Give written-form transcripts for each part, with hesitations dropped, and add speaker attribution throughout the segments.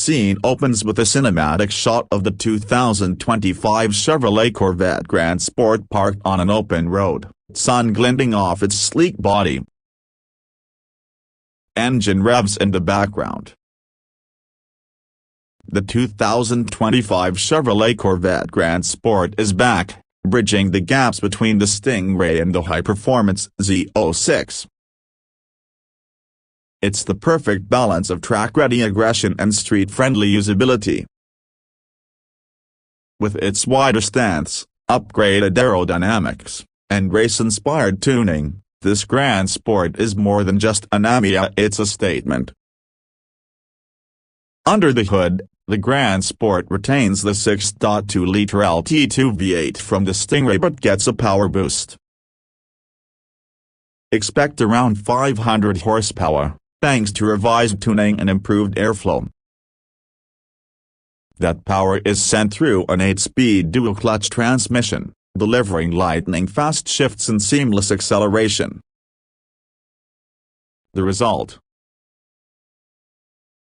Speaker 1: scene opens with a cinematic shot of the 2025 Chevrolet Corvette Grand Sport parked on an open road, sun glinting off its sleek body. Engine revs in the background. The 2025 Chevrolet Corvette Grand Sport is back, bridging the gaps between the Stingray and the high-performance Z06. It's the perfect balance of track-ready aggression and street-friendly usability. With its wider stance, upgraded aerodynamics, and race-inspired tuning, this Grand Sport is more than just an Amiga, it's a statement. Under the hood, the Grand Sport retains the 6.2-liter LT2 V8 from the Stingray but gets a power boost. Expect around 500 horsepower, thanks to revised tuning and improved airflow. That power is sent through an 8-speed dual-clutch transmission, delivering lightning-fast shifts and seamless acceleration. The result: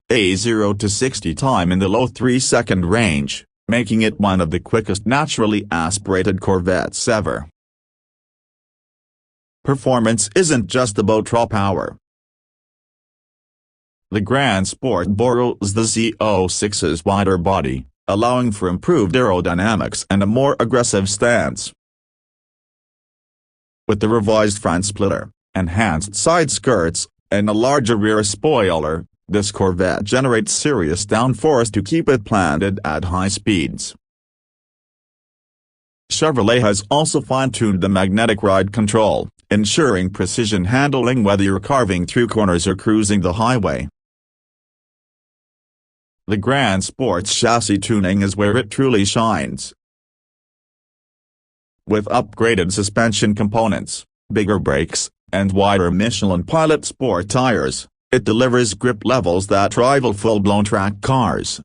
Speaker 1: a 0 to 60 time in the low 3-second range, making it one of the quickest naturally aspirated Corvettes ever. Performance isn't just about raw power. The Grand Sport borrows the Z06's wider body, allowing for improved aerodynamics and a more aggressive stance. With the revised front splitter, enhanced side skirts, and a larger rear spoiler, this Corvette generates serious downforce to keep it planted at high speeds. Chevrolet has also fine-tuned the magnetic ride control, ensuring precision handling whether you're carving through corners or cruising the highway. The Grand Sport's chassis tuning is where it truly shines. With upgraded suspension components, bigger brakes, and wider Michelin Pilot Sport tires, it delivers grip levels that rival full-blown track cars.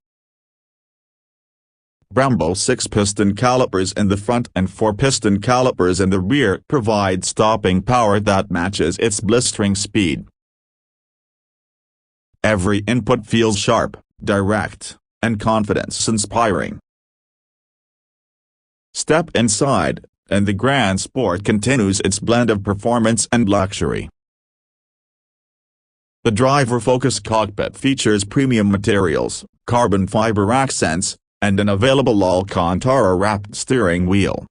Speaker 1: Brembo 6-piston calipers in the front and 4-piston calipers in the rear provide stopping power that matches its blistering speed. Every input feels sharp, direct, and confidence-inspiring. Step inside, and the Grand Sport continues its blend of performance and luxury. The driver-focused cockpit features premium materials, carbon fiber accents, and an available Alcantara-wrapped steering wheel.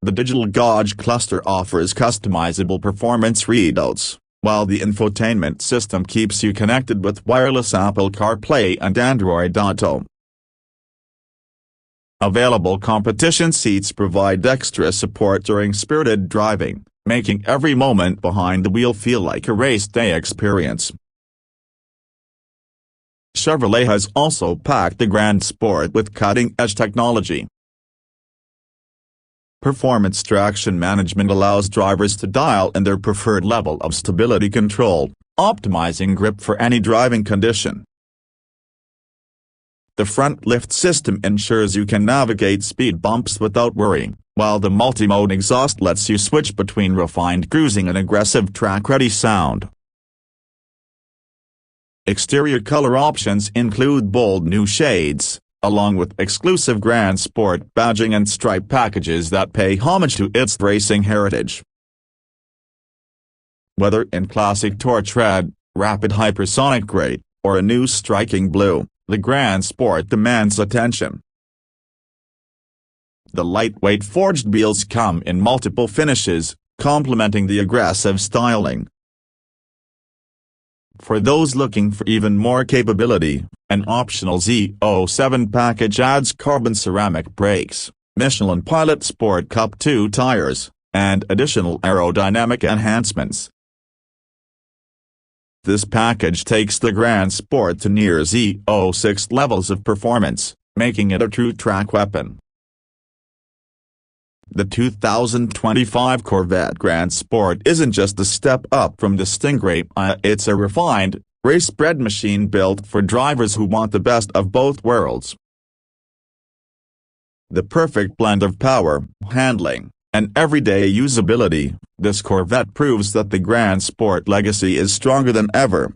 Speaker 1: The digital gauge cluster offers customizable performance readouts, while the infotainment system keeps you connected with wireless Apple CarPlay and Android Auto. Available competition seats provide extra support during spirited driving, making every moment behind the wheel feel like a race day experience. Chevrolet has also packed the Grand Sport with cutting-edge technology. Performance traction management allows drivers to dial in their preferred level of stability control, optimizing grip for any driving condition. The front lift system ensures you can navigate speed bumps without worry, while the multi-mode exhaust lets you switch between refined cruising and aggressive track-ready sound. Exterior color options include bold new shades, along with exclusive Grand Sport badging and stripe packages that pay homage to its racing heritage. Whether in classic torch red, rapid hypersonic gray, or a new striking blue, the Grand Sport demands attention. The lightweight forged wheels come in multiple finishes, complementing the aggressive styling. For those looking for even more capability, an optional Z07 package adds carbon ceramic brakes, Michelin Pilot Sport Cup 2 tires, and additional aerodynamic enhancements. This package takes the Grand Sport to near Z06 levels of performance, making it a true track weapon. The 2025 Corvette Grand Sport isn't just a step up from the Stingray, it's a refined, race-bred machine built for drivers who want the best of both worlds. The perfect blend of power, handling, and everyday usability, this Corvette proves that the Grand Sport legacy is stronger than ever.